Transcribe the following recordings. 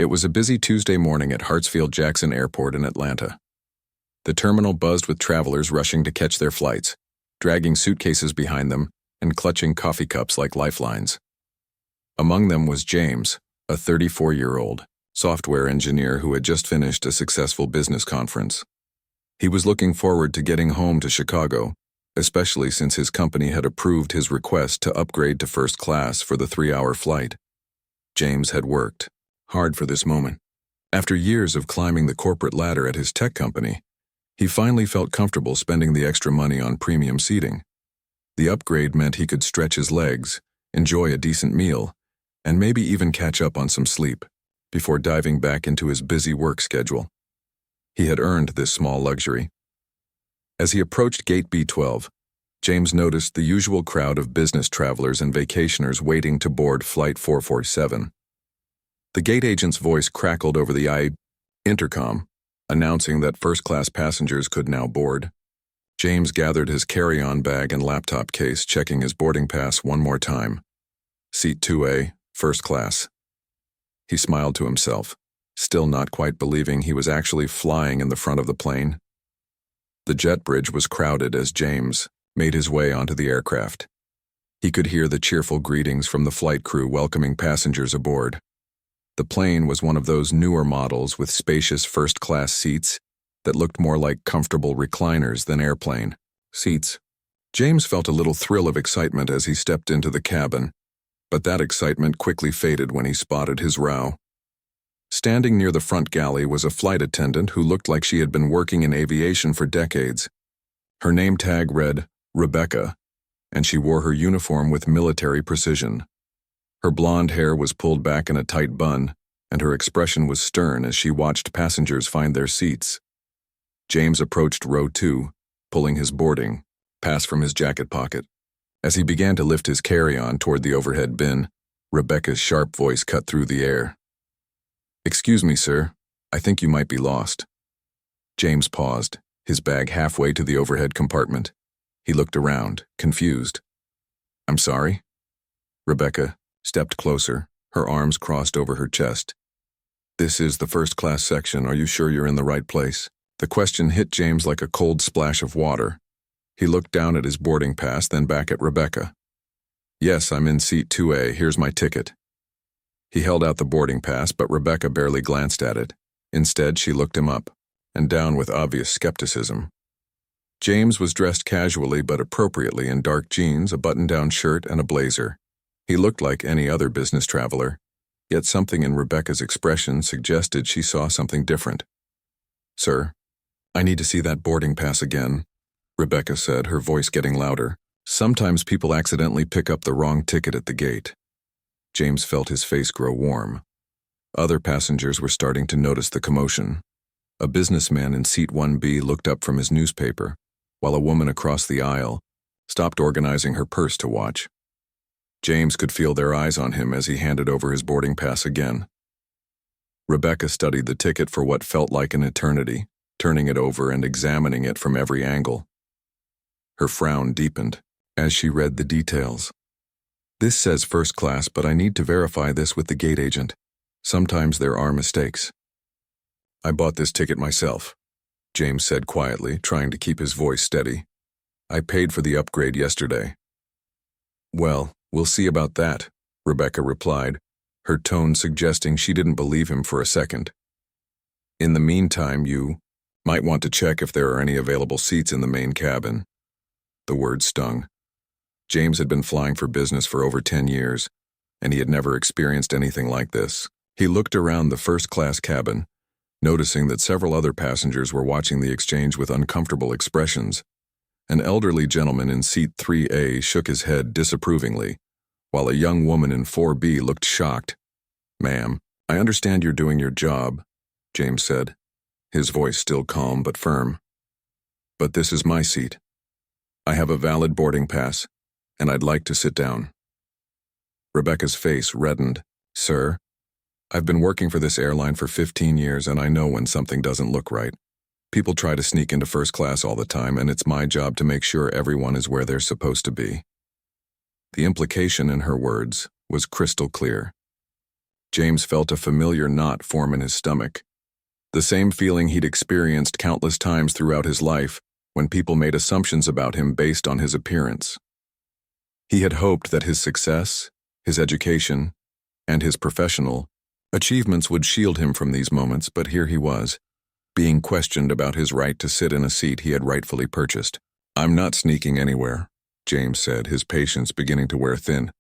It was a busy Tuesday morning at Hartsfield-Jackson Airport in Atlanta. The terminal buzzed with travelers rushing to catch their flights, dragging suitcases behind them and clutching coffee cups like lifelines. Among them was James, a 34-year-old software engineer who had just finished a successful business conference. He was looking forward to getting home to Chicago, especially since his company had approved his request to upgrade to first class for the 3-hour flight. James had worked hard for this moment. After years of climbing the corporate ladder at his tech company, he finally felt comfortable spending the extra money on premium seating. The upgrade meant he could stretch his legs, enjoy a decent meal, and maybe even catch up on some sleep before diving back into his busy work schedule. He had earned this small luxury. As he approached Gate B12, James noticed the usual crowd of business travelers and vacationers waiting to board Flight 447. The gate agent's voice crackled over the intercom, announcing that first-class passengers could now board. James gathered his carry-on bag and laptop case, checking his boarding pass one more time. Seat 2A, first class. He smiled to himself, still not quite believing he was actually flying in the front of the plane. The jet bridge was crowded as James made his way onto the aircraft. He could hear the cheerful greetings from the flight crew welcoming passengers aboard. The plane was one of those newer models with spacious first-class seats that looked more like comfortable recliners than airplane seats. James felt a little thrill of excitement as he stepped into the cabin, but that excitement quickly faded when he spotted his row. Standing near the front galley was a flight attendant who looked like she had been working in aviation for decades. Her name tag read Rebecca, and she wore her uniform with military precision. Her blonde hair was pulled back in a tight bun, and her expression was stern as she watched passengers find their seats. James approached row 2, pulling his boarding pass from his jacket pocket. As he began to lift his carry-on toward the overhead bin, Rebecca's sharp voice cut through the air. "Excuse me, sir. I think you might be lost." James paused, his bag halfway to the overhead compartment. He looked around, confused. "I'm sorry?" Rebecca stepped closer, her arms crossed over her chest. "This is the first-class section. Are you sure you're in the right place?" The question hit James like a cold splash of water. He looked down at his boarding pass, then back at Rebecca. "Yes, I'm in seat 2A. Here's my ticket." He held out the boarding pass, but Rebecca barely glanced at it. Instead, she looked him up and down with obvious skepticism. James was dressed casually but appropriately in dark jeans, a button-down shirt, and a blazer. He looked like any other business traveler, yet something in Rebecca's expression suggested she saw something different. "Sir, I need to see that boarding pass again," Rebecca said, her voice getting louder. "Sometimes people accidentally pick up the wrong ticket at the gate." James felt his face grow warm. Other passengers were starting to notice the commotion. A businessman in seat 1B looked up from his newspaper, while a woman across the aisle stopped organizing her purse to watch. James could feel their eyes on him as he handed over his boarding pass again. Rebecca studied the ticket for what felt like an eternity, turning it over and examining it from every angle. Her frown deepened as she read the details. "This says first class, but I need to verify this with the gate agent. Sometimes there are mistakes." "I bought this ticket myself," James said quietly, trying to keep his voice steady. "I paid for the upgrade yesterday." "Well, we'll see about that," Rebecca replied, her tone suggesting she didn't believe him for a second. "In the meantime, you might want to check if there are any available seats in the main cabin." The word stung. James had been flying for business for over 10 years, and he had never experienced anything like this. He looked around the first-class cabin, noticing that several other passengers were watching the exchange with uncomfortable expressions. An elderly gentleman in seat 3A shook his head disapprovingly, while a young woman in 4B looked shocked. "Ma'am, I understand you're doing your job," James said, his voice still calm but firm. "But this is my seat. I have a valid boarding pass, and I'd like to sit down." Rebecca's face reddened. "Sir, I've been working for this airline for 15 years, and I know when something doesn't look right. People try to sneak into first class all the time, and it's my job to make sure everyone is where they're supposed to be." The implication in her words was crystal clear. James felt a familiar knot form in his stomach. The same feeling he'd experienced countless times throughout his life when people made assumptions about him based on his appearance. He had hoped that his success, his education, and his professional achievements would shield him from these moments, but here he was, being questioned about his right to sit in a seat he had rightfully purchased. "I'm not sneaking anywhere," James said, his patience beginning to wear thin.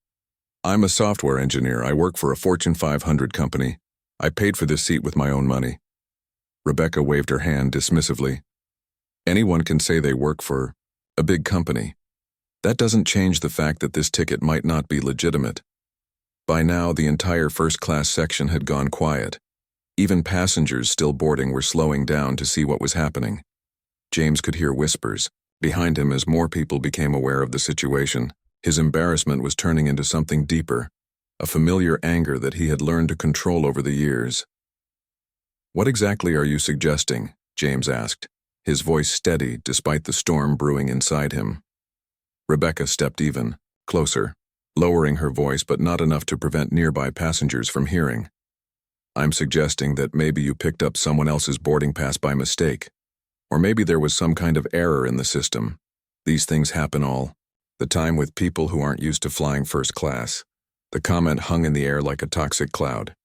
"I'm a software engineer. I work for a Fortune 500 company. I paid for this seat with my own money." Rebecca waved her hand dismissively. "Anyone can say they work for a big company. That doesn't change the fact that this ticket might not be legitimate." By now, the entire first-class section had gone quiet. Even passengers still boarding were slowing down to see what was happening. James could hear whispers behind him as more people became aware of the situation. His embarrassment was turning into something deeper, a familiar anger that he had learned to control over the years. "What exactly are you suggesting?" James asked, his voice steady despite the storm brewing inside him. Rebecca stepped even closer, lowering her voice but not enough to prevent nearby passengers from hearing. "I'm suggesting that maybe you picked up someone else's boarding pass by mistake. Or maybe there was some kind of error in the system. These things happen all the time with people who aren't used to flying first class." The comment hung in the air like a toxic cloud.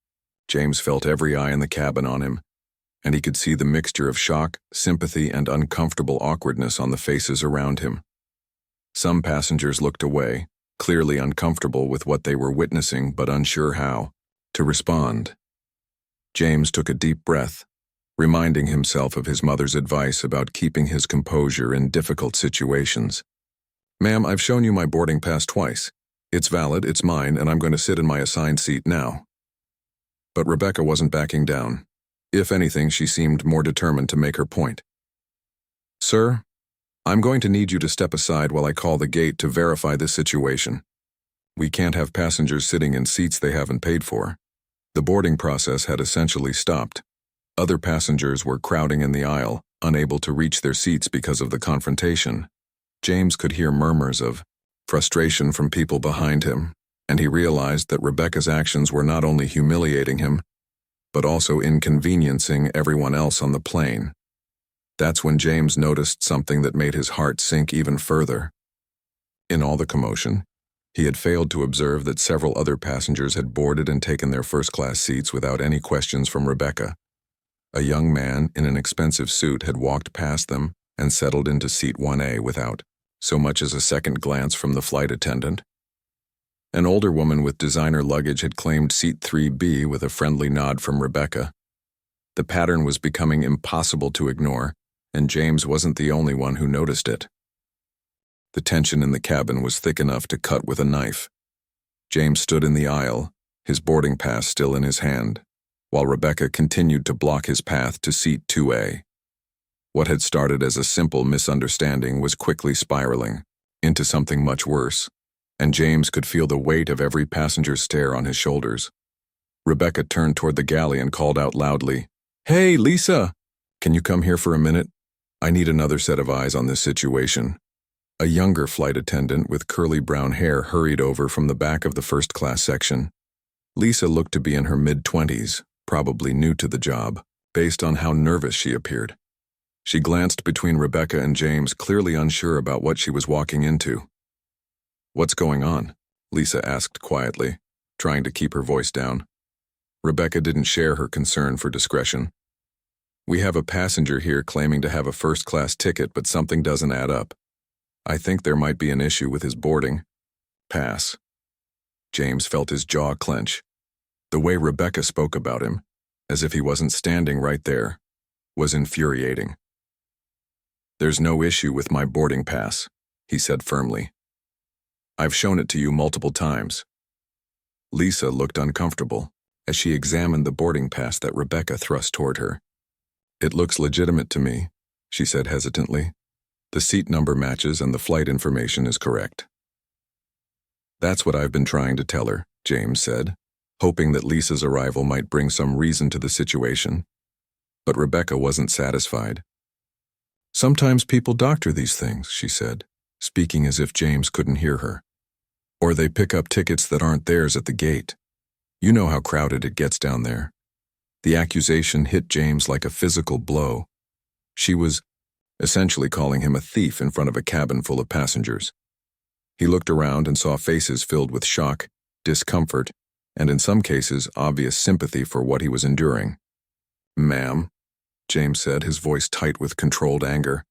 James felt every eye in the cabin on him, and he could see the mixture of shock, sympathy, and uncomfortable awkwardness on the faces around him. Some passengers looked away, clearly uncomfortable with what they were witnessing but unsure how to respond. James took a deep breath, reminding himself of his mother's advice about keeping his composure in difficult situations. "Ma'am, I've shown you my boarding pass twice. It's valid, it's mine, and I'm going to sit in my assigned seat now." But Rebecca wasn't backing down. If anything, she seemed more determined to make her point. "Sir, I'm going to need you to step aside while I call the gate to verify this situation. We can't have passengers sitting in seats they haven't paid for." The boarding process had essentially stopped. Other passengers were crowding in the aisle, unable to reach their seats because of the confrontation. James could hear murmurs of frustration from people behind him, and he realized that Rebecca's actions were not only humiliating him, but also inconveniencing everyone else on the plane. That's when James noticed something that made his heart sink even further. In all the commotion, he had failed to observe that several other passengers had boarded and taken their first-class seats without any questions from Rebecca. A young man in an expensive suit had walked past them and settled into seat 1A without so much as a second glance from the flight attendant. An older woman with designer luggage had claimed seat 3B with a friendly nod from Rebecca. The pattern was becoming impossible to ignore, and James wasn't the only one who noticed it. The tension in the cabin was thick enough to cut with a knife. James stood in the aisle, his boarding pass still in his hand, while Rebecca continued to block his path to seat 2A. What had started as a simple misunderstanding was quickly spiraling into something much worse, and James could feel the weight of every passenger's stare on his shoulders. Rebecca turned toward the galley and called out loudly, "Hey, Lisa! Can you come here for a minute? I need another set of eyes on this situation." A younger flight attendant with curly brown hair hurried over from the back of the first-class section. Lisa looked to be in her mid-20s, probably new to the job, based on how nervous she appeared. She glanced between Rebecca and James, clearly unsure about what she was walking into. "What's going on?" Lisa asked quietly, trying to keep her voice down. Rebecca didn't share her concern for discretion. "We have a passenger here claiming to have a first-class ticket, but something doesn't add up. I think there might be an issue with his boarding pass." James felt his jaw clench. The way Rebecca spoke about him, as if he wasn't standing right there, was infuriating. "There's no issue with my boarding pass," he said firmly. "I've shown it to you multiple times." Lisa looked uncomfortable as she examined the boarding pass that Rebecca thrust toward her. "It looks legitimate to me," she said hesitantly. "The seat number matches and the flight information is correct." "That's what I've been trying to tell her," James said, hoping that Lisa's arrival might bring some reason to the situation. But Rebecca wasn't satisfied. "Sometimes people doctor these things," she said, speaking as if James couldn't hear her. "Or they pick up tickets that aren't theirs at the gate. You know how crowded it gets down there. The accusation hit James like a physical blow. She was essentially calling him a thief in front of a cabin full of passengers. He looked around and saw faces filled with shock, discomfort, and in some cases, obvious sympathy for what he was enduring. "Ma'am," James said, his voice tight with controlled anger,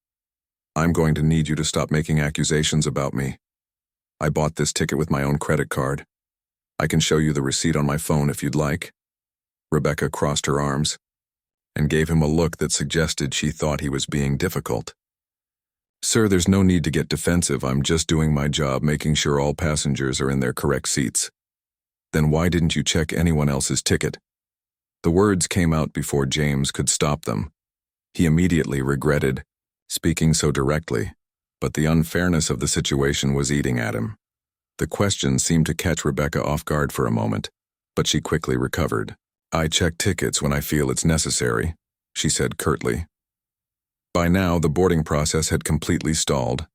"I'm going to need you to stop making accusations about me. I bought this ticket with my own credit card. I can show you the receipt on my phone if you'd like." Rebecca crossed her arms and gave him a look that suggested she thought he was being difficult. "Sir, there's no need to get defensive. I'm just doing my job, making sure all passengers are in their correct seats." "Then why didn't you check anyone else's ticket?" The words came out before James could stop them. He immediately regretted speaking so directly, but the unfairness of the situation was eating at him. The question seemed to catch Rebecca off guard for a moment, but she quickly recovered. "I check tickets when I feel it's necessary," she said curtly. By now, the boarding process had completely stalled.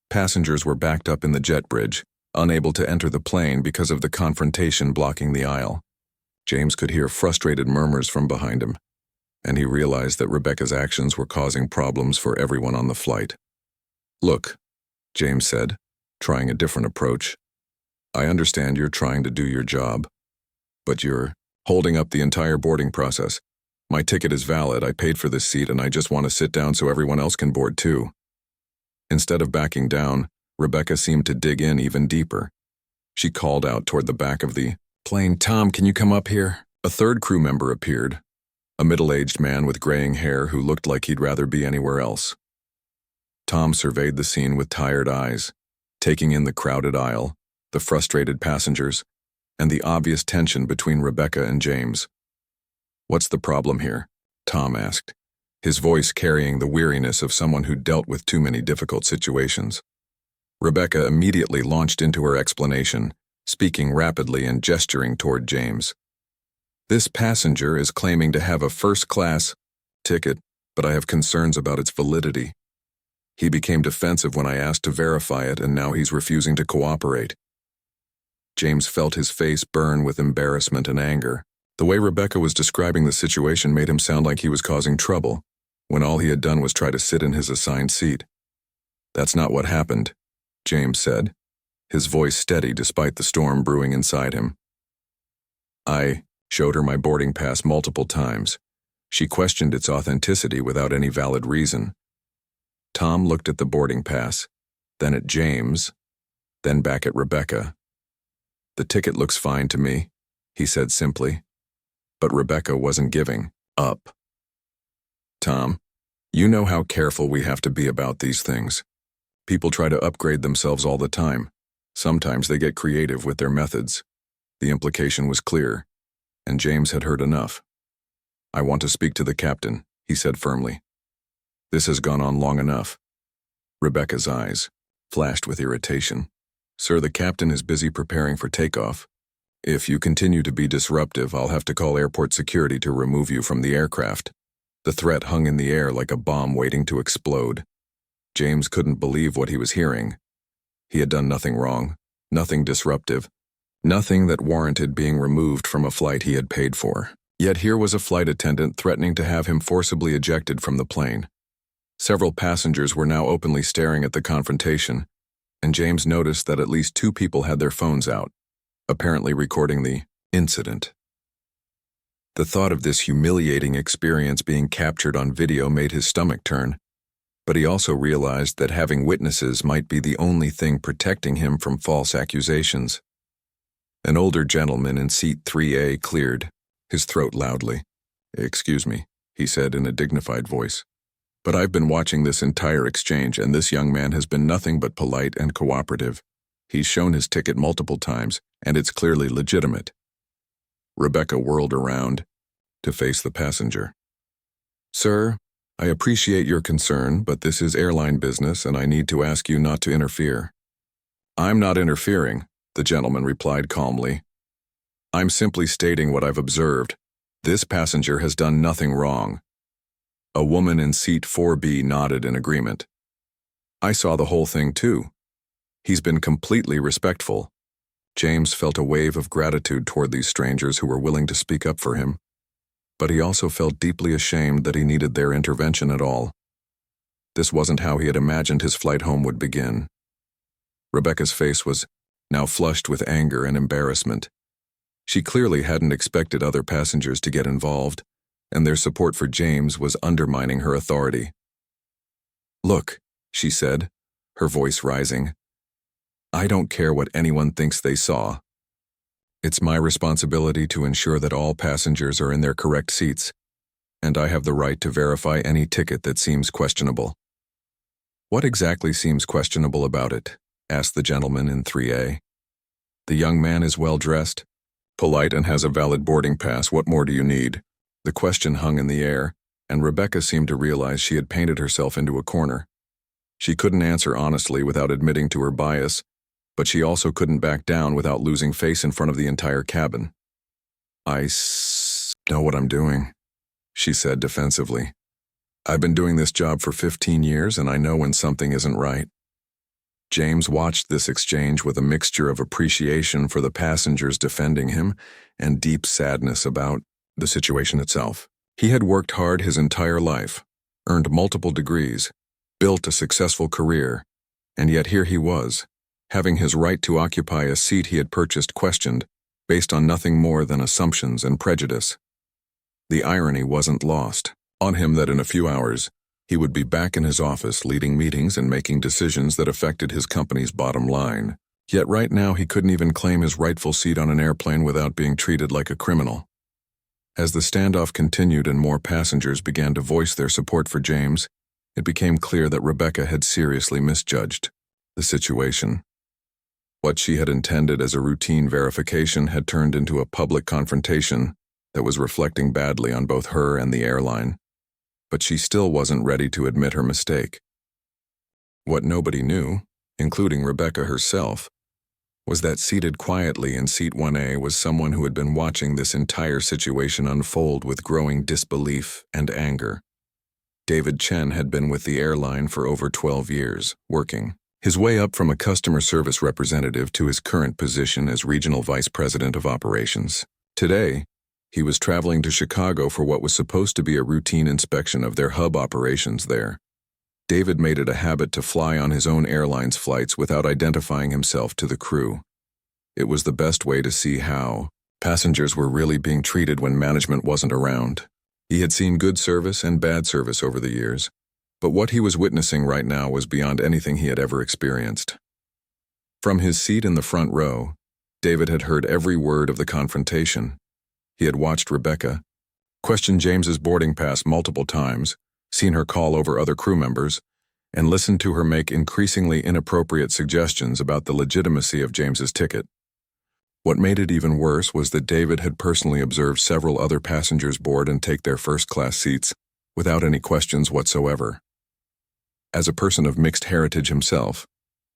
Passengers were backed up in the jet bridge, unable to enter the plane because of the confrontation blocking the aisle. James could hear frustrated murmurs from behind him, and he realized that Rebecca's actions were causing problems for everyone on the flight. "Look," James said, trying a different approach. "I understand you're trying to do your job, but you're holding up the entire boarding process. My ticket is valid, I paid for this seat, and I just want to sit down so everyone else can board too." Instead of backing down, Rebecca seemed to dig in even deeper. She called out toward the back of the plane, "Tom, can you come up here?" A third crew member appeared, a middle-aged man with graying hair who looked like he'd rather be anywhere else. Tom surveyed the scene with tired eyes, taking in the crowded aisle, the frustrated passengers, and the obvious tension between Rebecca and James. "What's the problem here?" Tom asked, his voice carrying the weariness of someone who dealt with too many difficult situations. Rebecca immediately launched into her explanation, speaking rapidly and gesturing toward James. "This passenger is claiming to have a first-class ticket, but I have concerns about its validity. He became defensive when I asked to verify it, and now he's refusing to cooperate." James felt his face burn with embarrassment and anger. The way Rebecca was describing the situation made him sound like he was causing trouble, when all he had done was try to sit in his assigned seat. "That's not what happened," James said, his voice steady despite the storm brewing inside him. "I showed her my boarding pass multiple times. She questioned its authenticity without any valid reason." Tom looked at the boarding pass, then at James, then back at Rebecca. "The ticket looks fine to me," he said simply. But Rebecca wasn't giving up. "Tom, you know how careful we have to be about these things. People try to upgrade themselves all the time. Sometimes they get creative with their methods." The implication was clear, and James had heard enough. "I want to speak to the captain," he said firmly. "This has gone on long enough." Rebecca's eyes flashed with irritation. "Sir, the captain is busy preparing for takeoff. If you continue to be disruptive, I'll have to call airport security to remove you from the aircraft." The threat hung in the air like a bomb waiting to explode. James couldn't believe what he was hearing. He had done nothing wrong, nothing disruptive, nothing that warranted being removed from a flight he had paid for. Yet here was a flight attendant threatening to have him forcibly ejected from the plane. Several passengers were now openly staring at the confrontation, and James noticed that at least 2 people had their phones out, apparently recording the incident. The thought of this humiliating experience being captured on video made his stomach turn, but he also realized that having witnesses might be the only thing protecting him from false accusations. An older gentleman in seat 3A cleared his throat loudly. "Excuse me," he said in a dignified voice, "but I've been watching this entire exchange, and this young man has been nothing but polite and cooperative. He's shown his ticket multiple times, and it's clearly legitimate." Rebecca whirled around to face the passenger. "Sir, I appreciate your concern, but this is airline business, and I need to ask you not to interfere." "I'm not interfering," the gentleman replied calmly. "I'm simply stating what I've observed. This passenger has done nothing wrong." A woman in seat 4B nodded in agreement. "I saw the whole thing too. He's been completely respectful. James felt a wave of gratitude toward these strangers who were willing to speak up for him, but he also felt deeply ashamed that he needed their intervention at all. This wasn't how he had imagined his flight home would begin. Rebecca's face was now flushed with anger and embarrassment. She clearly hadn't expected other passengers to get involved, and their support for James was undermining her authority. "Look," she said, her voice rising, "I don't care what anyone thinks they saw. It's my responsibility to ensure that all passengers are in their correct seats, and I have the right to verify any ticket that seems questionable." "What exactly seems questionable about it?" asked the gentleman in 3A. "The young man is well-dressed, polite, and has a valid boarding pass. What more do you need?" The question hung in the air, and Rebecca seemed to realize she had painted herself into a corner. She couldn't answer honestly without admitting to her bias, but she also couldn't back down without losing face in front of the entire cabin. "I know what I'm doing," she said defensively. "I've been doing this job for 15 years, and I know when something isn't right." James watched this exchange with a mixture of appreciation for the passengers defending him and deep sadness about the situation itself. He had worked hard his entire life, earned multiple degrees, built a successful career, and yet here he was, having his right to occupy a seat he had purchased questioned, based on nothing more than assumptions and prejudice. The irony wasn't lost on him that in a few hours, he would be back in his office leading meetings and making decisions that affected his company's bottom line. Yet right now he couldn't even claim his rightful seat on an airplane without being treated like a criminal. As the standoff continued and more passengers began to voice their support for James, it became clear that Rebecca had seriously misjudged the situation. What she had intended as a routine verification had turned into a public confrontation that was reflecting badly on both her and the airline. But she still wasn't ready to admit her mistake. What nobody knew, including Rebecca herself, was that seated quietly in seat 1A was someone who had been watching this entire situation unfold with growing disbelief and anger. David Chen had been with the airline for over 12 years, working his way up from a customer service representative to his current position as Regional Vice President of Operations. Today, he was traveling to Chicago for what was supposed to be a routine inspection of their hub operations there. David made it a habit to fly on his own airline's flights without identifying himself to the crew. It was the best way to see how passengers were really being treated when management wasn't around. He had seen good service and bad service over the years, but what he was witnessing right now was beyond anything he had ever experienced. From his seat in the front row, David had heard every word of the confrontation. He had watched Rebecca question James's boarding pass multiple times, seen her call over other crew members, and listened to her make increasingly inappropriate suggestions about the legitimacy of James's ticket. What made it even worse was that David had personally observed several other passengers board and take their first-class seats without any questions whatsoever. As a person of mixed heritage himself,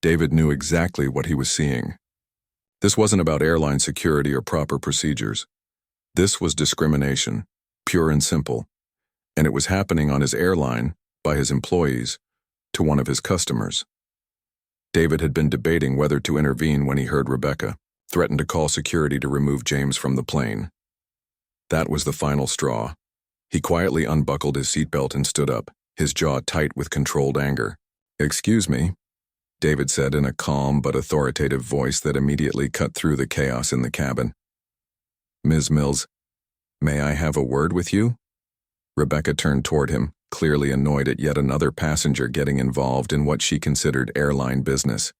David knew exactly what he was seeing. This wasn't about airline security or proper procedures. This was discrimination, pure and simple, and it was happening on his airline, by his employees, to one of his customers. David had been debating whether to intervene when he heard Rebecca threaten to call security to remove James from the plane. That was the final straw. He quietly unbuckled his seatbelt and stood up, his jaw tight with controlled anger. "Excuse me," David said in a calm but authoritative voice that immediately cut through the chaos in the cabin. "Ms. Mills, may I have a word with you?" Rebecca turned toward him, clearly annoyed at yet another passenger getting involved in what she considered airline business.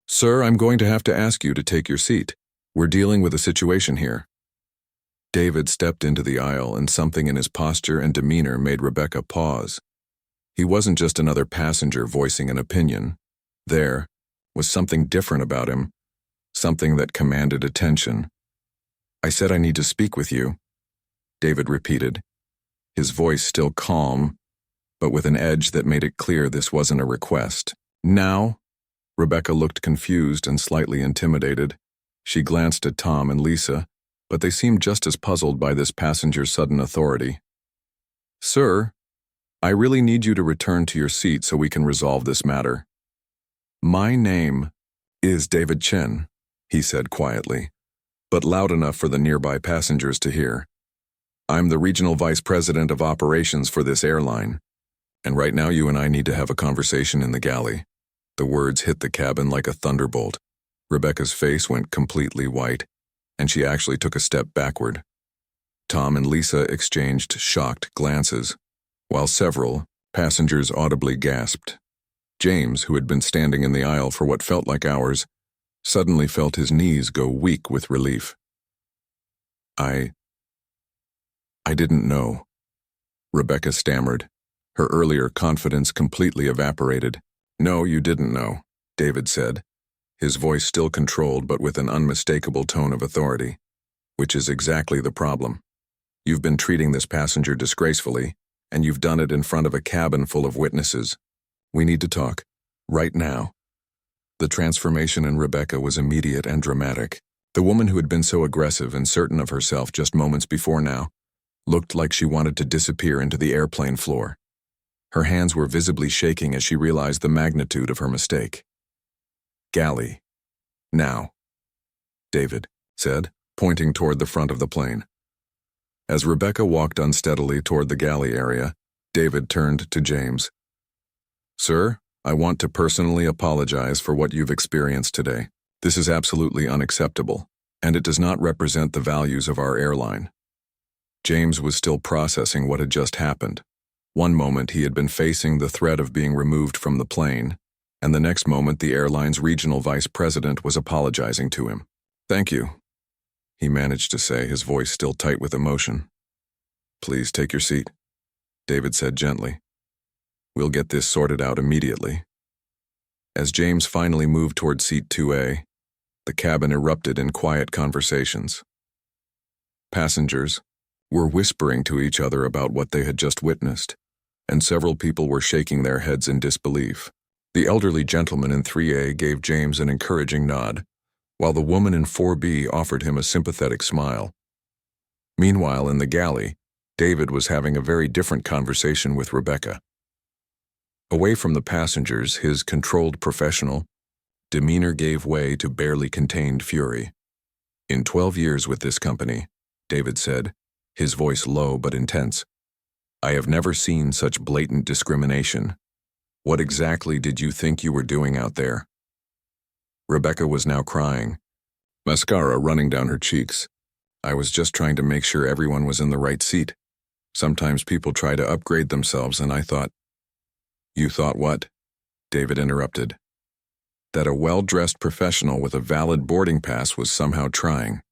"Sir, I'm going to have to ask you to take your seat. We're dealing with a situation here." David stepped into the aisle, and something in his posture and demeanor made Rebecca pause. He wasn't just another passenger voicing an opinion. There was something different about him, something that commanded attention. "I said I need to speak with you," David repeated, his voice still calm, but with an edge that made it clear this wasn't a request. "Now?" Rebecca looked confused and slightly intimidated. She glanced at Tom and Lisa, but they seemed just as puzzled by this passenger's sudden authority. "Sir, I really need you to return to your seat so we can resolve this matter. My name is David Chen," he said quietly, but loud enough for the nearby passengers to hear. I'm the regional vice president of operations for this airline, and right now you and I need to have a conversation in the galley. The words hit the cabin like a thunderbolt. Rebecca's face went completely white, and she actually took a step backward. Tom and Lisa exchanged shocked glances, while several passengers audibly gasped. James, who had been standing in the aisle for what felt like hours, suddenly felt his knees go weak with relief. I didn't know, Rebecca stammered. Her earlier confidence completely evaporated. No, you didn't know, David said, his voice still controlled but with an unmistakable tone of authority. Which is exactly the problem. You've been treating this passenger disgracefully, and you've done it in front of a cabin full of witnesses. We need to talk. Right now. The transformation in Rebecca was immediate and dramatic. The woman who had been so aggressive and certain of herself just moments before now looked like she wanted to disappear into the airplane floor. Her hands were visibly shaking as she realized the magnitude of her mistake. Galley. Now, David said, pointing toward the front of the plane. As Rebecca walked unsteadily toward the galley area, David turned to James. Sir, I want to personally apologize for what you've experienced today. This is absolutely unacceptable, and it does not represent the values of our airline. James was still processing what had just happened. One moment he had been facing the threat of being removed from the plane, and the next moment the airline's regional vice president was apologizing to him. Thank you, he managed to say, his voice still tight with emotion. Please take your seat, David said gently. We'll get this sorted out immediately. As James finally moved toward seat 2A, the cabin erupted in quiet conversations. Passengers were whispering to each other about what they had just witnessed, and several people were shaking their heads in disbelief. The elderly gentleman in 3A gave James an encouraging nod, while the woman in 4B offered him a sympathetic smile. Meanwhile, in the galley, David was having a very different conversation with Rebecca. Away from the passengers, his controlled professional demeanor gave way to barely contained fury. In 12 years with this company, David said, his voice low but intense, I have never seen such blatant discrimination. What exactly did you think you were doing out there? Rebecca was now crying, mascara running down her cheeks. I was just trying to make sure everyone was in the right seat. Sometimes people try to upgrade themselves, and I thought. You thought what? David interrupted. That a well-dressed professional with a valid boarding pass was somehow trying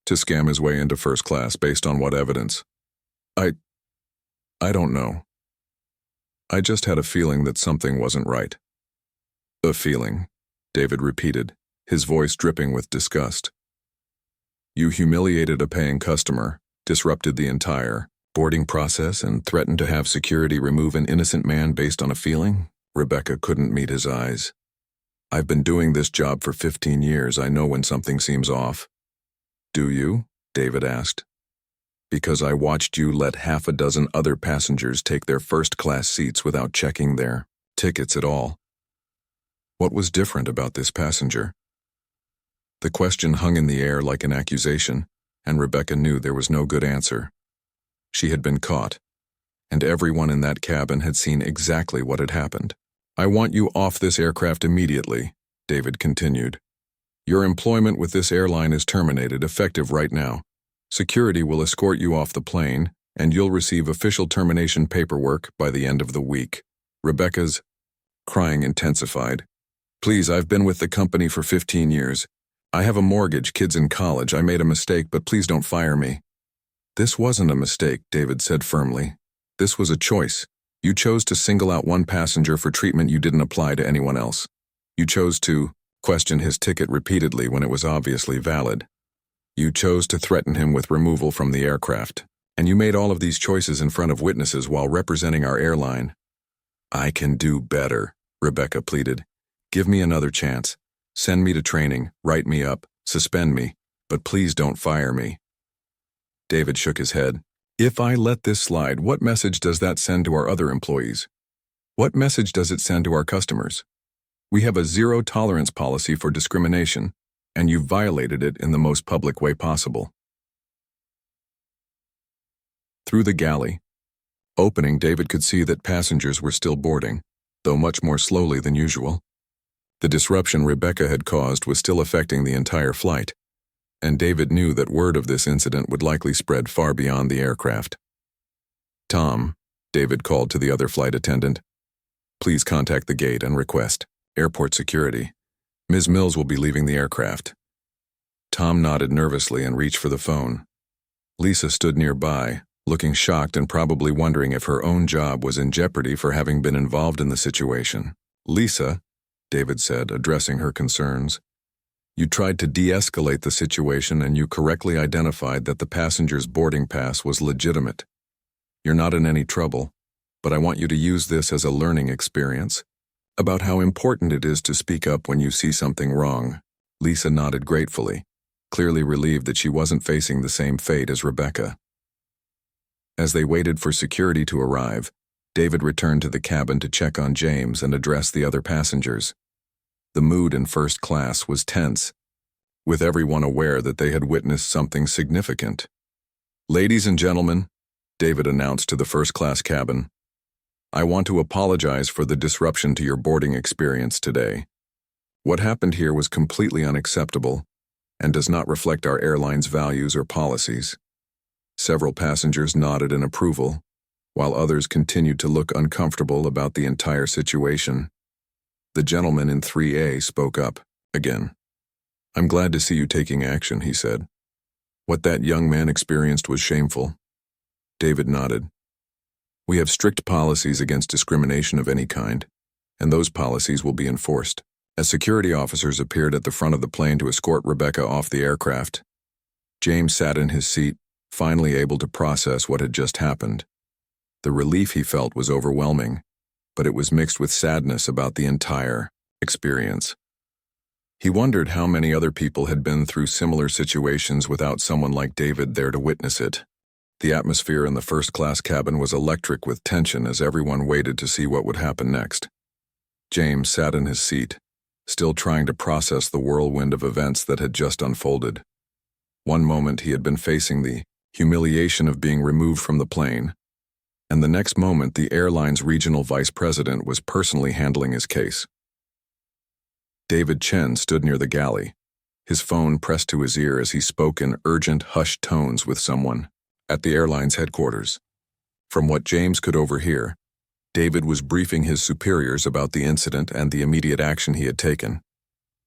to scam his way into first class based on what evidence? I don't know. I just had a feeling that something wasn't right. A feeling, David repeated, his voice dripping with disgust. You humiliated a paying customer, disrupted the entire boarding process, and threatened to have security remove an innocent man based on a feeling? Rebecca couldn't meet his eyes. I've been doing this job for 15 years. I know when something seems off. Do you? David asked. Because I watched you let half a dozen other passengers take their first-class seats without checking their tickets at all. What was different about this passenger? The question hung in the air like an accusation, and Rebecca knew there was no good answer. She had been caught, and everyone in that cabin had seen exactly what had happened. I want you off this aircraft immediately, David continued. Your employment with this airline is terminated, effective right now. Security will escort you off the plane, and you'll receive official termination paperwork by the end of the week. Rebecca's crying intensified. Please, I've been with the company for 15 years. I have a mortgage, kids in college. I made a mistake, but please don't fire me. This wasn't a mistake, David said firmly. This was a choice. You chose to single out one passenger for treatment you didn't apply to anyone else. You chose to question his ticket repeatedly when it was obviously valid. You chose to threaten him with removal from the aircraft, and you made all of these choices in front of witnesses while representing our airline. I can do better, Rebecca pleaded. Give me another chance. Send me to training, write me up, suspend me, but please don't fire me. David shook his head. If I let this slide, what message does that send to our other employees? What message does it send to our customers? We have a zero-tolerance policy for discrimination, and you violated it in the most public way possible. Through the galley opening, David could see that passengers were still boarding, though much more slowly than usual. The disruption Rebecca had caused was still affecting the entire flight, and David knew that word of this incident would likely spread far beyond the aircraft. "Tom," David called to the other flight attendant, "please contact the gate and request airport security. Ms. Mills will be leaving the aircraft." Tom nodded nervously and reached for the phone. Lisa stood nearby, looking shocked and probably wondering if her own job was in jeopardy for having been involved in the situation. "Lisa," David said, addressing her concerns, "you tried to de-escalate the situation and you correctly identified that the passenger's boarding pass was legitimate. You're not in any trouble, but I want you to use this as a learning experience about how important it is to speak up when you see something wrong." Lisa nodded gratefully, clearly relieved that she wasn't facing the same fate as Rebecca. As they waited for security to arrive, David returned to the cabin to check on James and address the other passengers. The mood in first class was tense, with everyone aware that they had witnessed something significant. "Ladies and gentlemen," David announced to the first-class cabin, "I want to apologize for the disruption to your boarding experience today. What happened here was completely unacceptable and does not reflect our airline's values or policies." Several passengers nodded in approval, while others continued to look uncomfortable about the entire situation. The gentleman in 3A spoke up again. "I'm glad to see you taking action," he said. "What that young man experienced was shameful." David nodded. "We have strict policies against discrimination of any kind, and those policies will be enforced." As security officers appeared at the front of the plane to escort Rebecca off the aircraft, James sat in his seat, finally able to process what had just happened. The relief he felt was overwhelming, but it was mixed with sadness about the entire experience. He wondered how many other people had been through similar situations without someone like David there to witness it. The atmosphere in the first-class cabin was electric with tension as everyone waited to see what would happen next. James sat in his seat, still trying to process the whirlwind of events that had just unfolded. One moment he had been facing the humiliation of being removed from the plane, and the next moment the airline's regional vice president was personally handling his case. David Chen stood near the galley, his phone pressed to his ear as he spoke in urgent, hushed tones with someone at the airline's headquarters. From what James could overhear, David was briefing his superiors about the incident and the immediate action he had taken.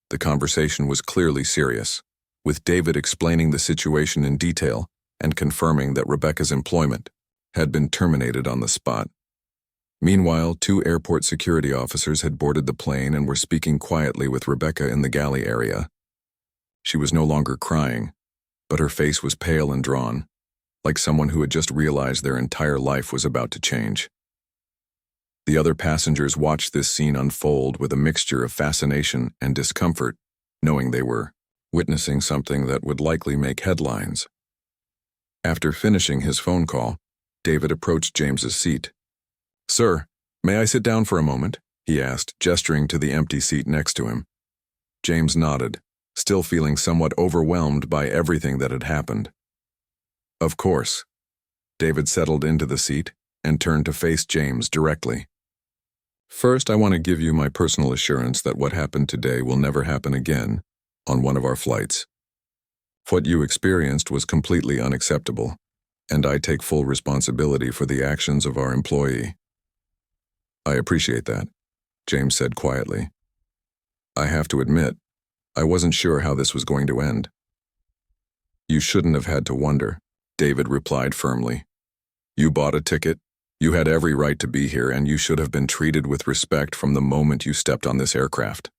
The conversation was clearly serious, with David explaining the situation in detail and confirming that Rebecca's employment had been terminated on the spot. Meanwhile, 2 airport security officers had boarded the plane and were speaking quietly with Rebecca in the galley area. She was no longer crying, but her face was pale and drawn, like someone who had just realized their entire life was about to change. The other passengers watched this scene unfold with a mixture of fascination and discomfort, knowing they were witnessing something that would likely make headlines. After finishing his phone call, David approached James's seat. "Sir, may I sit down for a moment?" he asked, gesturing to the empty seat next to him. James nodded, still feeling somewhat overwhelmed by everything that had happened. "Of course." David settled into the seat and turned to face James directly. "First, I want to give you my personal assurance that what happened today will never happen again on one of our flights. What you experienced was completely unacceptable, and I take full responsibility for the actions of our employee." "I appreciate that," James said quietly. "I have to admit, I wasn't sure how this was going to end." "You shouldn't have had to wonder," David replied firmly. "You bought a ticket, you had every right to be here, and you should have been treated with respect from the moment you stepped on this aircraft."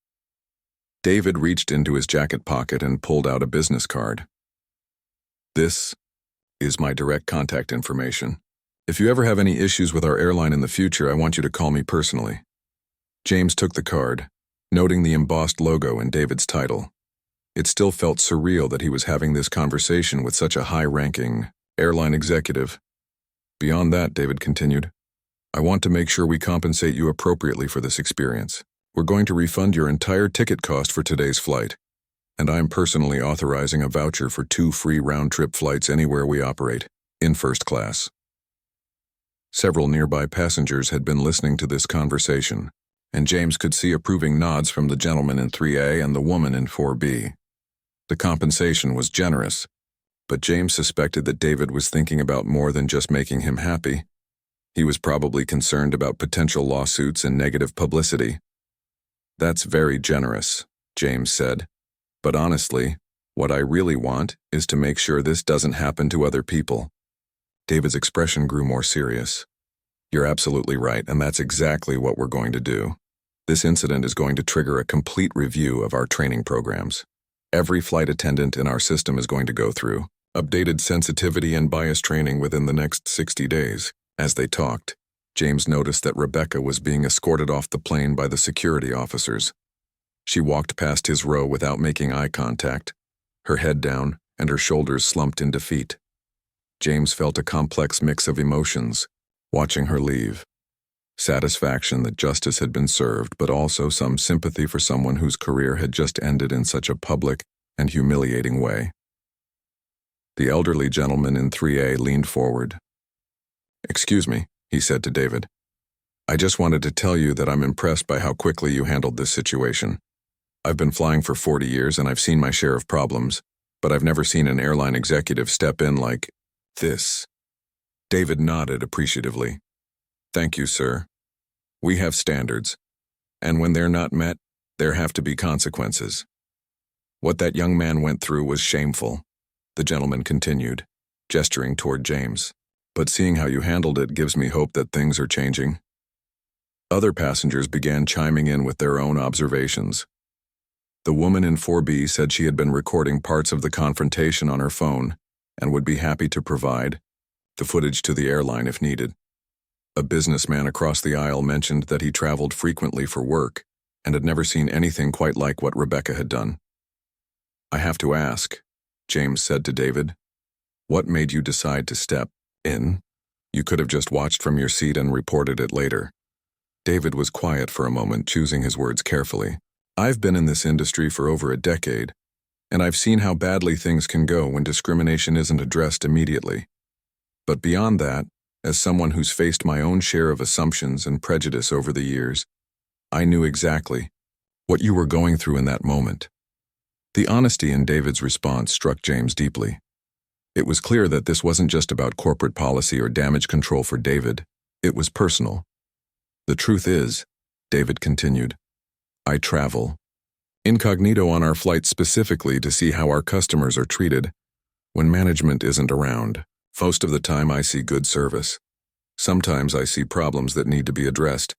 David reached into his jacket pocket and pulled out a business card. "This is my direct contact information. If you ever have any issues with our airline in the future, I want you to call me personally." James took the card, noting the embossed logo in David's title. It still felt surreal that he was having this conversation with such a high-ranking airline executive. "Beyond that," David continued, "I want to make sure we compensate you appropriately for this experience. We're going to refund your entire ticket cost for today's flight. And I'm personally authorizing a voucher for 2 free round-trip flights anywhere we operate, in first class. Several nearby passengers had been listening to this conversation, and James could see approving nods from the gentleman in 3A and the woman in 4B. The compensation was generous, but James suspected that David was thinking about more than just making him happy. He was probably concerned about potential lawsuits and negative publicity. "That's very generous," James said. "But honestly, what I really want is to make sure this doesn't happen to other people." David's expression grew more serious. "You're absolutely right, and that's exactly what we're going to do. This incident is going to trigger a complete review of our training programs. Every flight attendant in our system is going to go through updated sensitivity and bias training within the next 60 days. As they talked, James noticed that Rebecca was being escorted off the plane by the security officers. She walked past his row without making eye contact, her head down and her shoulders slumped in defeat. James felt a complex mix of emotions, watching her leave. Satisfaction that justice had been served, but also some sympathy for someone whose career had just ended in such a public and humiliating way. The elderly gentleman in 3A leaned forward. "Excuse me," he said to David. "I just wanted to tell you that I'm impressed by how quickly you handled this situation. I've been flying for 40 years and I've seen my share of problems, but I've never seen an airline executive step in like this." David nodded appreciatively. "Thank you, sir. We have standards, and when they're not met, there have to be consequences. What that young man went through was shameful," the gentleman continued, gesturing toward James. "But seeing how you handled it gives me hope that things are changing." Other passengers began chiming in with their own observations. The woman in 4B said she had been recording parts of the confrontation on her phone and would be happy to provide the footage to the airline if needed. A businessman across the aisle mentioned that he traveled frequently for work and had never seen anything quite like what Rebecca had done. "I have to ask," James said to David, "what made you decide to step in? You could have just watched from your seat and reported it later." David was quiet for a moment, choosing his words carefully. "I've been in this industry for over a decade, and I've seen how badly things can go when discrimination isn't addressed immediately. But beyond that, as someone who's faced my own share of assumptions and prejudice over the years, I knew exactly what you were going through in that moment." The honesty in David's response struck James deeply. It was clear that this wasn't just about corporate policy or damage control for David. It was personal. "The truth is," David continued, "I travel incognito on our flights specifically to see how our customers are treated when management isn't around. Most of the time I see good service. Sometimes I see problems that need to be addressed.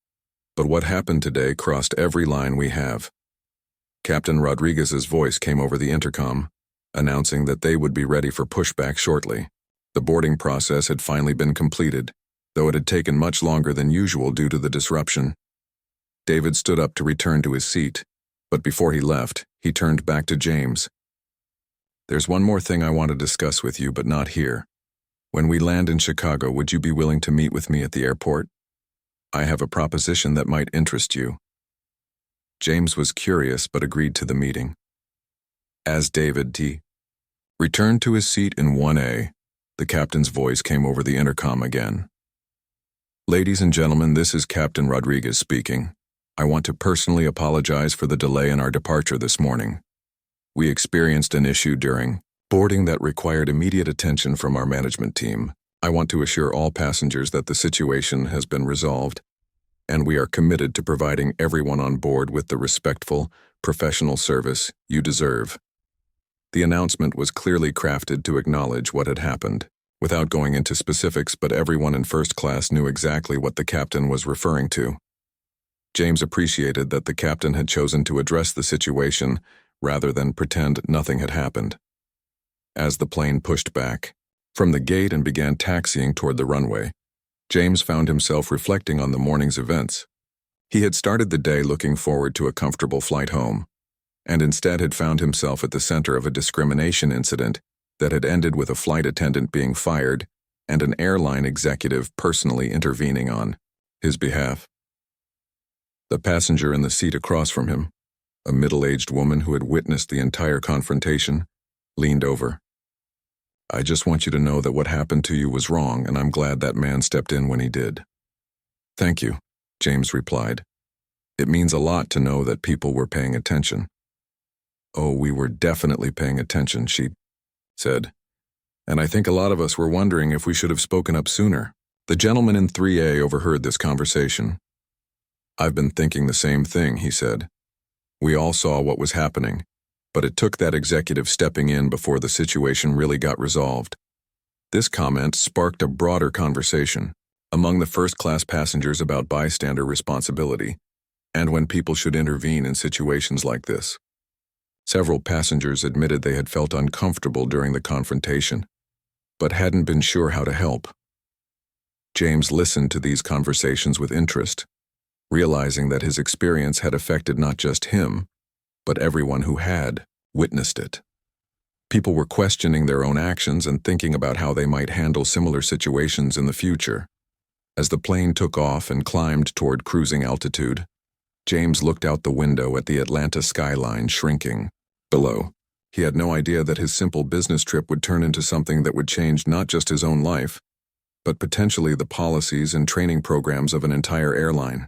But what happened today crossed every line we have." Captain Rodriguez's voice came over the intercom, announcing that they would be ready for pushback shortly. The boarding process had finally been completed, though it had taken much longer than usual due to the disruption. David stood up to return to his seat, but before he left, he turned back to James. "There's one more thing I want to discuss with you, but not here. When we land in Chicago, would you be willing to meet with me at the airport? I have a proposition that might interest you." James was curious but agreed to the meeting. As David returned to his seat in 1A, the captain's voice came over the intercom again. "Ladies and gentlemen, this is Captain Rodriguez speaking. I want to personally apologize for the delay in our departure this morning. We experienced an issue during boarding that required immediate attention from our management team. I want to assure all passengers that the situation has been resolved, and we are committed to providing everyone on board with the respectful, professional service you deserve." The announcement was clearly crafted to acknowledge what had happened, without going into specifics, but everyone in first class knew exactly what the captain was referring to. James appreciated that the captain had chosen to address the situation rather than pretend nothing had happened. As the plane pushed back from the gate and began taxiing toward the runway, James found himself reflecting on the morning's events. He had started the day looking forward to a comfortable flight home, and instead had found himself at the center of a discrimination incident that had ended with a flight attendant being fired and an airline executive personally intervening on his behalf. The passenger in the seat across from him, A middle-aged woman who had witnessed the entire confrontation leaned over. "I just want you to know that what happened to you was wrong, and I'm glad that man stepped in when he did." "Thank you," James replied. "It means a lot to know that people were paying attention." "Oh, we were definitely paying attention," she said. "And I think a lot of us were wondering if we should have spoken up sooner." The gentleman in 3A overheard this conversation. "I've been thinking the same thing," he said. "We all saw what was happening, but it took that executive stepping in before the situation really got resolved." This comment sparked a broader conversation among the first-class passengers about bystander responsibility and when people should intervene in situations like this. Several passengers admitted they had felt uncomfortable during the confrontation, but hadn't been sure how to help. James listened to these conversations with interest, realizing that his experience had affected not just him, but everyone who had witnessed it. People were questioning their own actions and thinking about how they might handle similar situations in the future. As the plane took off and climbed toward cruising altitude, James looked out the window at the Atlanta skyline shrinking below. He had no idea that his simple business trip would turn into something that would change not just his own life, but potentially the policies and training programs of an entire airline.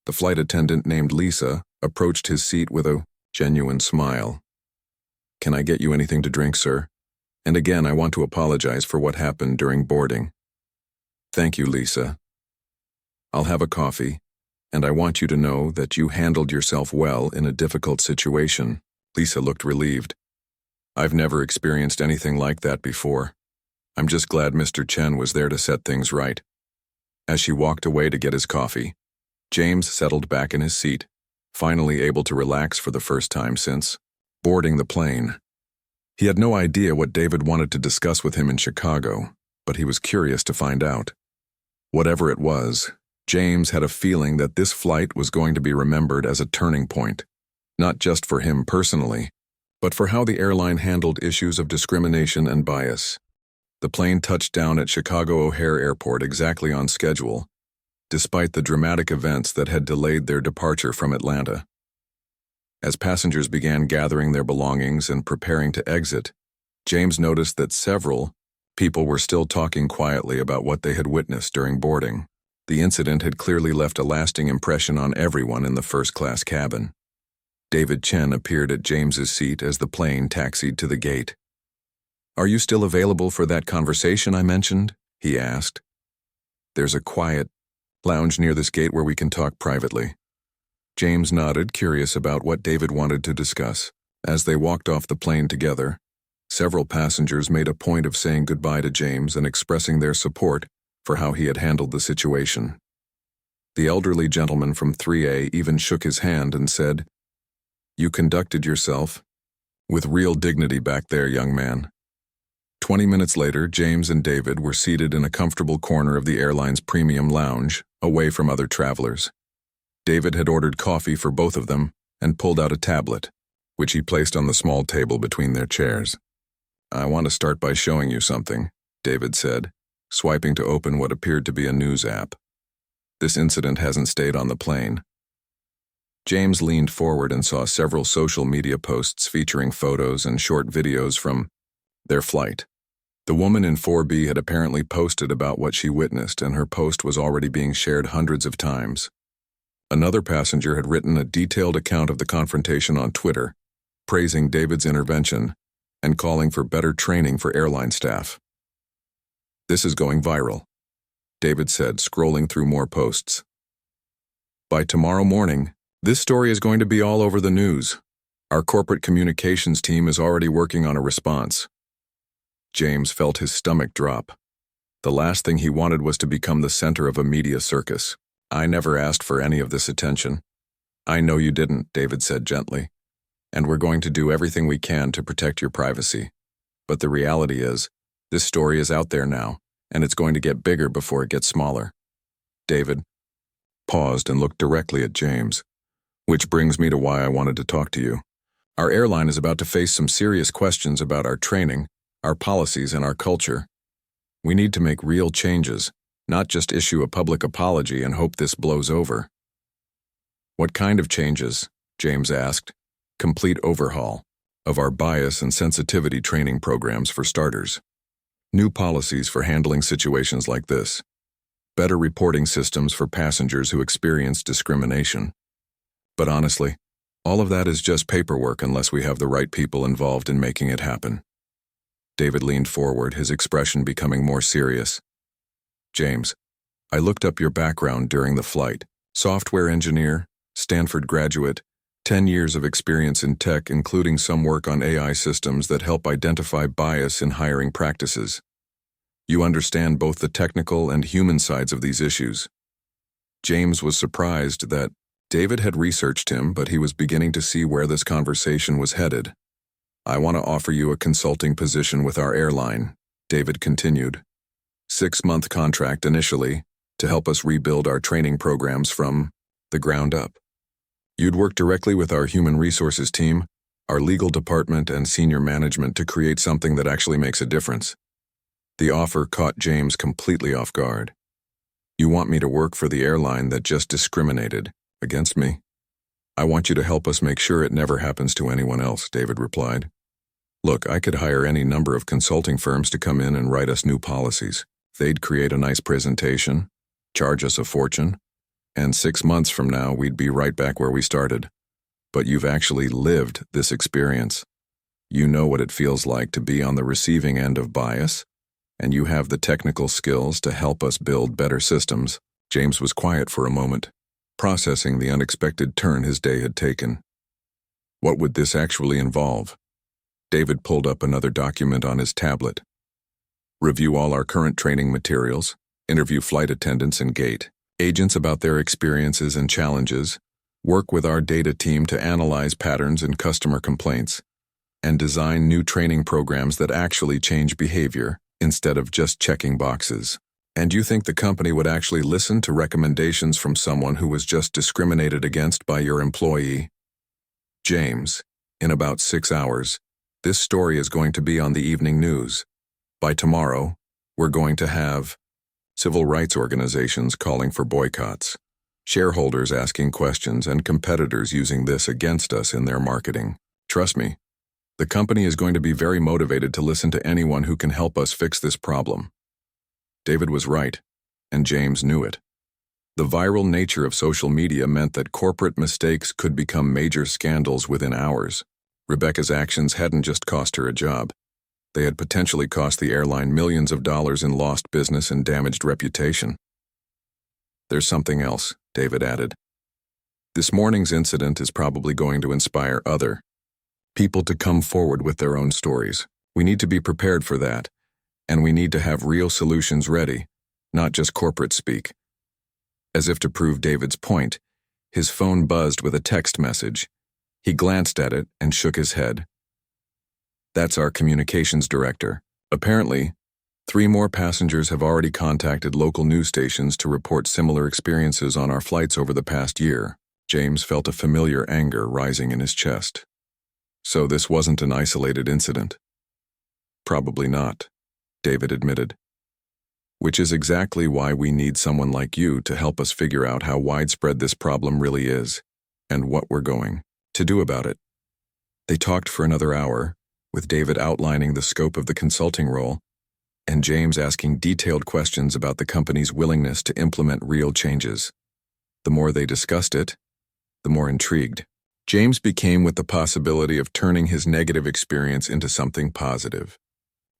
The flight attendant named Lisa approached his seat with a genuine smile. "Can I get you anything to drink, sir? And again, I want to apologize for what happened during boarding." "Thank you, Lisa. I'll have a coffee, and I want you to know that you handled yourself well in a difficult situation." Lisa looked relieved. "I've never experienced anything like that before. I'm just glad Mr. Chen was there to set things right." As she walked away to get his coffee, James settled back in his seat, finally able to relax for the first time since boarding the plane. He had no idea what David wanted to discuss with him in Chicago, but he was curious to find out. Whatever it was, James had a feeling that this flight was going to be remembered as a turning point, not just for him personally, but for how the airline handled issues of discrimination and bias. The plane touched down at Chicago O'Hare Airport exactly on schedule, despite the dramatic events that had delayed their departure from Atlanta. As passengers began gathering their belongings and preparing to exit, James noticed that several people were still talking quietly about what they had witnessed during boarding. The incident had clearly left a lasting impression on everyone in the first-class cabin. David Chen appeared at James's seat as the plane taxied to the gate. "Are you still available for that conversation I mentioned?" he asked. "There's a quiet lounge near this gate where we can talk privately." James nodded, curious about what David wanted to discuss. As they walked off the plane together, several passengers made a point of saying goodbye to James and expressing their support for how he had handled the situation. The elderly gentleman from 3A even shook his hand and said, "You conducted yourself with real dignity back there, young man." 20 minutes later, James and David were seated in a comfortable corner of the airline's premium lounge, away from other travelers. David had ordered coffee for both of them and pulled out a tablet, which he placed on the small table between their chairs. "I want to start by showing you something," David said, swiping to open what appeared to be a news app. "This incident hasn't stayed on the plane." James leaned forward and saw several social media posts featuring photos and short videos from their flight. The woman in 4B had apparently posted about what she witnessed, and her post was already being shared hundreds of times. Another passenger had written a detailed account of the confrontation on Twitter, praising David's intervention and calling for better training for airline staff. "This is going viral," David said, scrolling through more posts. "By tomorrow morning, this story is going to be all over the news. Our corporate communications team is already working on a response." James felt his stomach drop. The last thing he wanted was to become the center of a media circus. "I never asked for any of this attention." "I know you didn't," David said gently, "and we're going to do everything we can to protect your privacy. But the reality is, this story is out there now, and it's going to get bigger before it gets smaller." David paused and looked directly at James. "Which brings me to why I wanted to talk to you. Our airline is about to face some serious questions about our training, our policies, and our culture. We need to make real changes, not just issue a public apology and hope this blows over." "What kind of changes?" James asked. Complete overhaul of our bias and sensitivity training programs for starters. New policies for handling situations like this. Better reporting systems for passengers who experience discrimination. But honestly, all of that is just paperwork unless we have the right people involved in making it happen. David leaned forward, his expression becoming more serious. James, I looked up your background during the flight. Software engineer, Stanford graduate, 10 years of experience in tech, including some work on AI systems that help identify bias in hiring practices. You understand both the technical and human sides of these issues. James was surprised that David had researched him, but he was beginning to see where this conversation was headed. I want to offer you a consulting position with our airline, David continued. 6-month contract initially, to help us rebuild our training programs from the ground up. You'd work directly with our human resources team, our legal department, and senior management to create something that actually makes a difference. The offer caught James completely off guard. You want me to work for the airline that just discriminated against me? I want you to help us make sure it never happens to anyone else, David replied. Look, I could hire any number of consulting firms to come in and write us new policies. They'd create a nice presentation, charge us a fortune, and 6 months from now we'd be right back where we started. But you've actually lived this experience. You know what it feels like to be on the receiving end of bias, and you have the technical skills to help us build better systems. James was quiet for a moment, processing the unexpected turn his day had taken. What would this actually involve? David pulled up another document on his tablet. Review all our current training materials, interview flight attendants and gate agents about their experiences and challenges, work with our data team to analyze patterns and customer complaints, and design new training programs that actually change behavior instead of just checking boxes. And you think the company would actually listen to recommendations from someone who was just discriminated against by your employee? James, in about 6 hours, this story is going to be on the evening news. By tomorrow, we're going to have civil rights organizations calling for boycotts, shareholders asking questions, and competitors using this against us in their marketing. Trust me, the company is going to be very motivated to listen to anyone who can help us fix this problem. David was right, and James knew it. The viral nature of social media meant that corporate mistakes could become major scandals within hours. Rebecca's actions hadn't just cost her a job. They had potentially cost the airline millions of dollars in lost business and damaged reputation. There's something else, David added. This morning's incident is probably going to inspire other people to come forward with their own stories. We need to be prepared for that, and we need to have real solutions ready, not just corporate speak. As if to prove David's point, his phone buzzed with a text message. He glanced at it and shook his head. That's our communications director. Apparently, 3 more passengers have already contacted local news stations to report similar experiences on our flights over the past year. James felt a familiar anger rising in his chest. So this wasn't an isolated incident? Probably not, David admitted. Which is exactly why we need someone like you to help us figure out how widespread this problem really is, and what we're going to do about it. They talked for another hour, with David outlining the scope of the consulting role, and James asking detailed questions about the company's willingness to implement real changes. The more they discussed it, the more intrigued James became with the possibility of turning his negative experience into something positive.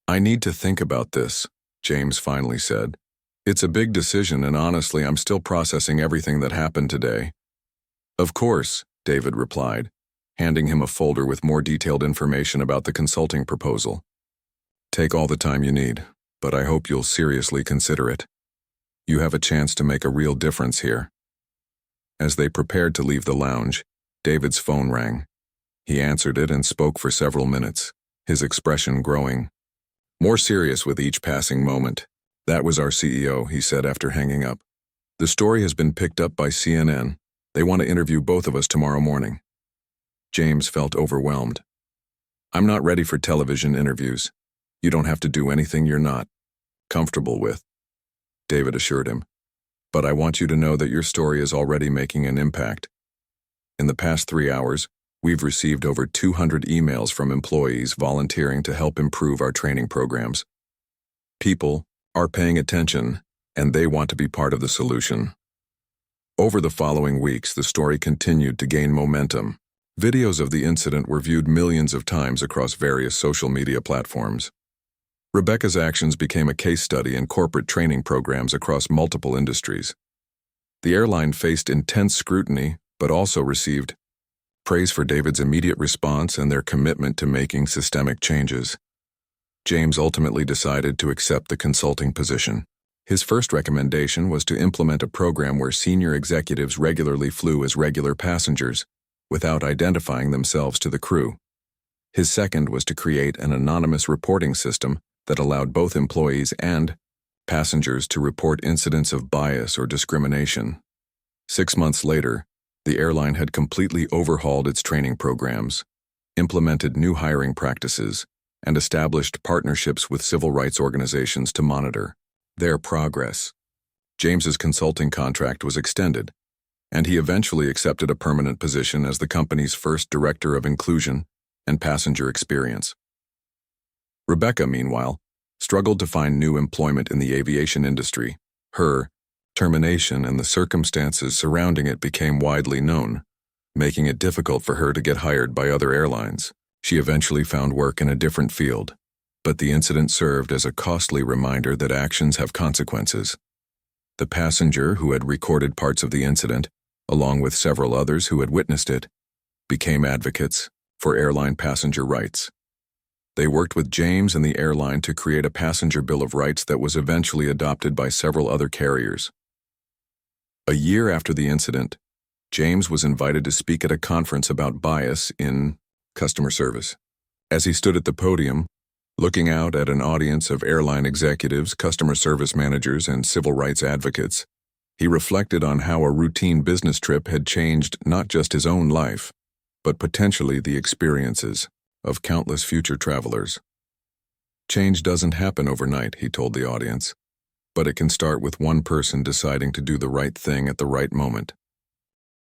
I need to think about this, James finally said. It's a big decision, and honestly, I'm still processing everything that happened today. Of course, David replied, handing him a folder with more detailed information about the consulting proposal. Take all the time you need, but I hope you'll seriously consider it. You have a chance to make a real difference here. As they prepared to leave the lounge, David's phone rang. He answered it and spoke for several minutes, his expression growing more serious with each passing moment. That was our CEO, he said after hanging up. The story has been picked up by CNN. They want to interview both of us tomorrow morning. James felt overwhelmed. I'm not ready for television interviews. You don't have to do anything you're not comfortable with, David assured him. But I want you to know that your story is already making an impact. In the past 3 hours, we've received over 200 emails from employees volunteering to help improve our training programs. People are paying attention, and they want to be part of the solution. Over the following weeks, the story continued to gain momentum. Videos of the incident were viewed millions of times across various social media platforms. Rebecca's actions became a case study in corporate training programs across multiple industries. The airline faced intense scrutiny, but also received praise for David's immediate response and their commitment to making systemic changes. James ultimately decided to accept the consulting position. His first recommendation was to implement a program where senior executives regularly flew as regular passengers, without identifying themselves to the crew. His second was to create an anonymous reporting system that allowed both employees and passengers to report incidents of bias or discrimination. 6 months later, the airline had completely overhauled its training programs, implemented new hiring practices, and established partnerships with civil rights organizations to monitor their progress. James's consulting contract was extended, and he eventually accepted a permanent position as the company's first director of inclusion and passenger experience. Rebecca, meanwhile, struggled to find new employment in the aviation industry. Her termination and the circumstances surrounding it became widely known, making it difficult for her to get hired by other airlines. She eventually found work in a different field, but the incident served as a costly reminder that actions have consequences. The passenger who had recorded parts of the incident, along with several others who had witnessed it, became advocates for airline passenger rights. They worked with James and the airline to create a passenger bill of rights that was eventually adopted by several other carriers. A year after the incident, James was invited to speak at a conference about bias in customer service. As he stood at the podium, looking out at an audience of airline executives, customer service managers, and civil rights advocates, he reflected on how a routine business trip had changed not just his own life, but potentially the experiences of countless future travelers. Change doesn't happen overnight, he told the audience, but it can start with one person deciding to do the right thing at the right moment.